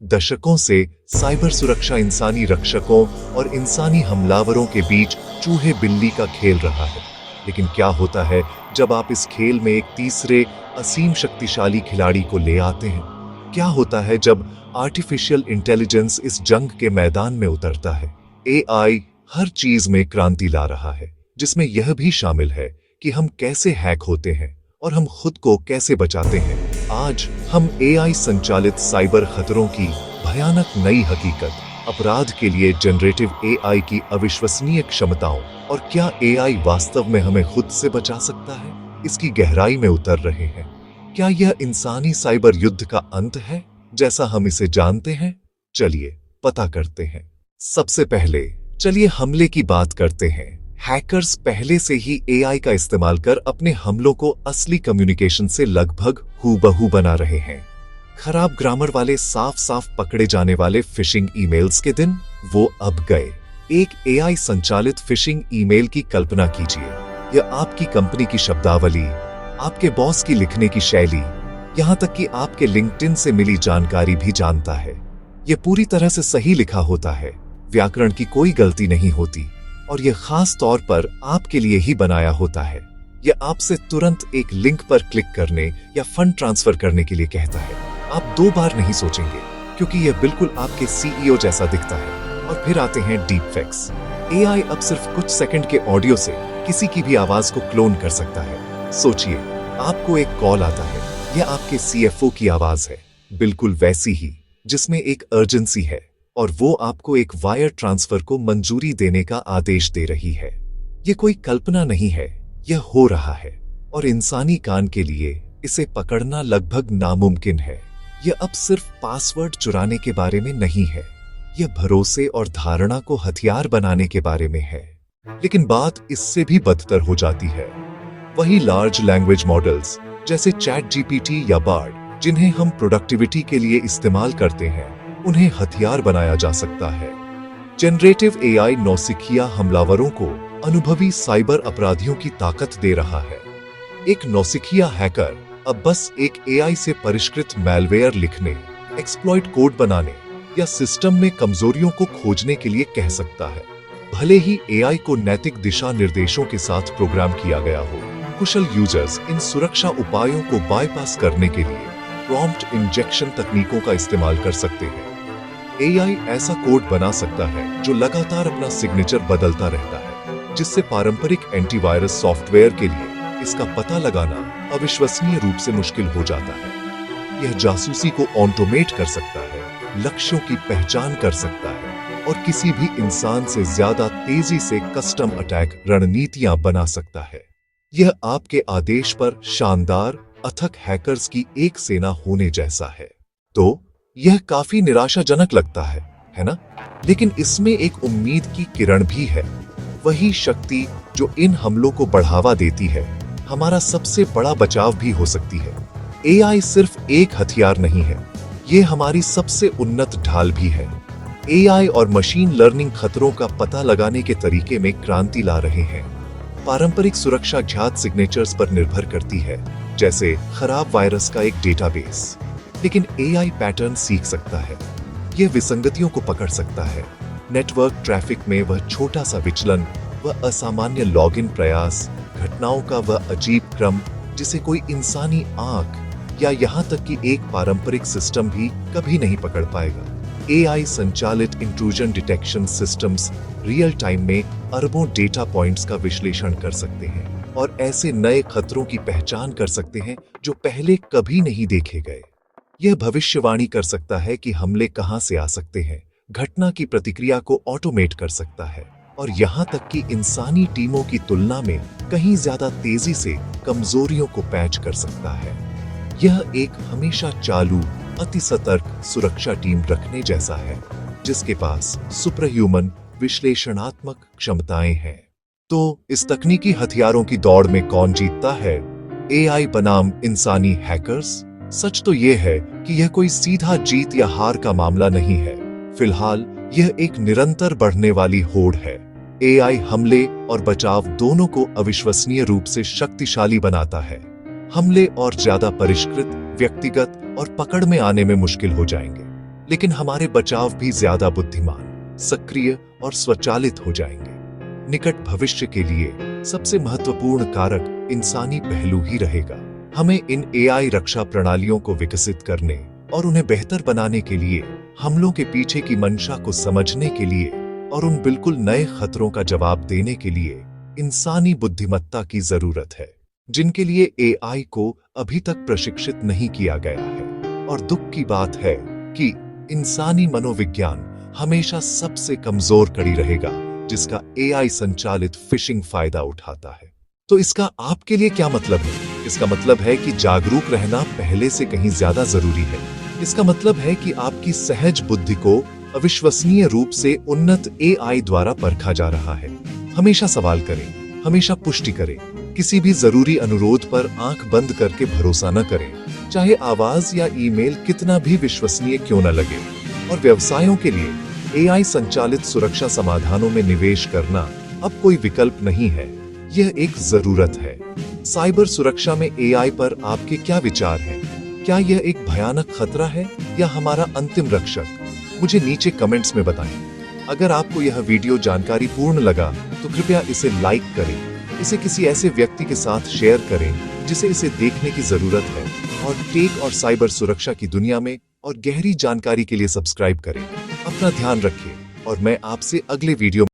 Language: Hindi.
दशकों से साइबर सुरक्षा इंसानी रक्षकों और इंसानी हमलावरों के बीच चूहे बिल्ली का खेल रहा है। लेकिन क्या होता है जब आप इस खेल में एक तीसरे असीम शक्तिशाली खिलाड़ी को ले आते हैं? क्या होता है जब आर्टिफिशियल इंटेलिजेंस इस जंग के मैदान में उतरता है? एआई हर चीज में क्रांति ला रहा है, जिसमें यह भी शामिल है कि हम कैसे हैक होते हैं और हम खुद को कैसे बचाते हैं। आज हम एआई संचालित साइबर खतरों की भयानक नई हकीकत, अपराध के लिए जनरेटिव एआई की अविश्वसनीय क्षमताओं और क्या एआई वास्तव में हमें खुद से बचा सकता है, इसकी गहराई में उतर रहे हैं। क्या यह इंसानी साइबर युद्ध का अंत है जैसा हम इसे जानते हैं? चलिए पता करते हैं। सबसे पहले चलिए हमले की बात करते हैं। हैकर्स पहले से ही एआई का इस्तेमाल कर अपने हमलों को असली कम्युनिकेशन से लगभग हूबहू बना रहे हैं। खराब ग्रामर वाले साफ साफ पकड़े जाने वाले फिशिंग ईमेल्स के दिन वो अब गए। एक एआई संचालित फिशिंग ईमेल की कल्पना कीजिए। यह आपकी कंपनी की शब्दावली, आपके बॉस की लिखने की शैली, यहां तक कि आपके लिंक्डइन से मिली जानकारी भी जानता है। यह पूरी तरह से सही लिखा होता है, व्याकरण की कोई गलती नहीं होती और यह खास तौर पर आपके लिए ही बनाया होता है। यह आपसे तुरंत एक लिंक पर क्लिक करने या फंड ट्रांसफर करने के लिए कहता है। आप 2 बार नहीं सोचेंगे क्योंकि यह बिल्कुल आपके सीईओ जैसा दिखता है। और फिर आते हैं डीप फेक्स। एआई अब सिर्फ कुछ सेकंड के ऑडियो से किसी की भी आवाज को क्लोन कर सकता है। सोचिए, आपको एक कॉल आता है, यह आपके सीएफओ की आवाज है, बिल्कुल वैसी ही, जिसमें एक अर्जेंसी है और वो आपको एक वायर ट्रांसफर को मंजूरी देने का आदेश दे रही है। यह कोई कल्पना नहीं है, यह हो रहा है और इंसानी कान के लिए इसे पकड़ना लगभग नामुमकिन है। यह अब सिर्फ पासवर्ड चुराने के बारे में नहीं है, यह भरोसे और धारणा को हथियार बनाने के बारे में है। लेकिन बात इससे भी बदतर हो जाती है। वही लार्ज लैंग्वेज मॉडल्स जैसे चैट जीपीटी या बार्ड, जिन्हें हम प्रोडक्टिविटी के लिए इस्तेमाल करते हैं, उन्हें हथियार बनाया जा सकता है। जनरेटिव एआई नौसिखिया हमलावरों को अनुभवी साइबर अपराधियों की ताकत दे रहा है। एक नौसिखिया हैकर अब बस एक एआई से परिष्कृत मैलवेयर लिखने, एक्सप्लॉइट कोड बनाने या सिस्टम में कमजोरियों को खोजने के लिए कह सकता है। भले ही एआई को नैतिक दिशा निर्देशों के साथ प्रोग्राम किया गया हो, कुशल यूजर्स इन सुरक्षा उपायों को बाईपास करने के लिए प्रॉम्प्ट इंजेक्शन तकनीकों का इस्तेमाल कर सकते हैं। एआई ऐसा कोड बना सकता है जो लगातार अपना सिग्नेचर बदलता रहता है, जिससे पारंपरिक एंटीवायरस सॉफ्टवेयर के लिए इसका पता लगाना अविश्वसनीय रूप से मुश्किल हो जाता है। यह जासूसी को ऑटोमेट कर सकता है, लक्ष्यों की पहचान कर सकता है और किसी भी इंसान से ज्यादा तेजी से कस्टम अटैक रणनीतियां बना सकता है। यह आपके आदेश पर शानदार अथक हैकर्स की एक सेना होने जैसा है। तो यह काफी निराशाजनक लगता है ना? लेकिन इसमें एक उम्मीद की किरण भी है। वही शक्ति जो इन हमलों को बढ़ावा देती है, हमारा सबसे बड़ा बचाव भी हो सकती है। एआई सिर्फ एक हथियार नहीं है, ये हमारी सबसे उन्नत ढाल भी है। एआई और मशीन लर्निंग खतरों का पता लगाने के तरीके में क्रांति ला रहे हैं। पारंपरिक सुरक्षा ज्ञात सिग्नेचर्स पर निर्भर करती है, जैसे खराब वायरस का एक डेटाबेस। लेकिन एआई पैटर्न सीख सकता है, यह विसंगतियों को पकड़ सकता है। नेटवर्क ट्रैफिक में वह छोटा सा विचलन, वह असामान्य लॉगिन प्रयास, घटनाओं का वह अजीब क्रम जिसे कोई इंसानी आंख या यहां तक कि एक पारंपरिक सिस्टम भी कभी नहीं पकड़ पाएगा। एआई संचालित intrusion detection systems real time में अरबों डेटा पॉइंट्स का विश्लेषण कर सकते हैं और ऐसे नए खतरों की पहचान कर सकते हैं जो पहले कभी नहीं देखे गए। यह भविष्यवाणी कर सकता है कि हमले कहां से आ सकते हैं, घटना की प्रतिक्रिया को ऑटोमेट कर सकता है और यहां तक कि इंसानी टीमों की तुलना में कहीं ज्यादा तेजी से कमजोरियों को पैच कर सकता है। यह एक हमेशा चालू, अति सतर्क सुरक्षा टीम रखने जैसा है, जिसके पास सुपरह्यूमन विश्लेषणात्मक क्षमताएं हैं। तो इस तकनीकी हथियारों की दौड़ में कौन जीतता है, एआई बनाम इंसानी हैकर्स? सच तो यह है कि यह कोई सीधा जीत या हार का मामला नहीं है। फिलहाल यह एक निरंतर बढ़ने वाली होड़ है। एआई हमले और बचाव दोनों को अविश्वसनीय रूप से शक्तिशाली बनाता है। हमले और ज्यादा परिष्कृत, व्यक्तिगत और पकड़ में आने में मुश्किल हो जाएंगे, लेकिन हमारे बचाव भी ज्यादा बुद्धिमान, सक्रिय और स्वचालित हो जाएंगे। निकट भविष्य के लिए सबसे महत्वपूर्ण कारक इंसानी पहलू ही रहेगा। हमें इन एआई रक्षा प्रणालियों को विकसित करने और उन्हें बेहतर बनाने के लिए, हमलों के पीछे की मंशा को समझने के लिए और उन बिल्कुल नए खतरों का जवाब देने के लिए इंसानी बुद्धिमत्ता की जरूरत है, जिनके लिए एआई को अभी तक प्रशिक्षित नहीं किया गया है। और दुख की बात है कि इंसानी मनोविज्ञान हमेशा सबसे कमजोर कड़ी रहेगा, जिसका एआई संचालित फिशिंग फायदा उठाता है। तो इसका आपके लिए क्या मतलब है? इसका मतलब है कि जागरूक रहना पहले से कहीं ज्यादा जरूरी है। इसका मतलब है कि आपकी सहज बुद्धि को अविश्वसनीय रूप से उन्नत एआई द्वारा परखा जा रहा है। हमेशा सवाल करें, हमेशा पुष्टि करें, किसी भी जरूरी अनुरोध पर आंख बंद करके भरोसा न करें, चाहे आवाज या ईमेल कितना भी विश्वसनीय क्यों न लगे। और व्यवसायों के लिए एआई संचालित सुरक्षा समाधानों में निवेश करना अब कोई विकल्प नहीं है, यह एक जरूरत है। साइबर सुरक्षा में एआई पर आपके क्या विचार हैं? क्या यह एक भयानक खतरा है या हमारा अंतिम रक्षक? मुझे नीचे कमेंट्स में बताएं। अगर आपको यह वीडियो जानकारी पूर्ण लगा तो कृपया इसे लाइक करें, इसे किसी ऐसे व्यक्ति के साथ शेयर करें जिसे इसे देखने की जरूरत है, और टेक और साइबर सुरक्षा की दुनिया में और गहरी जानकारी के लिए सब्सक्राइब करें। अपना ध्यान रखिए और मैं आपसे अगले वीडियो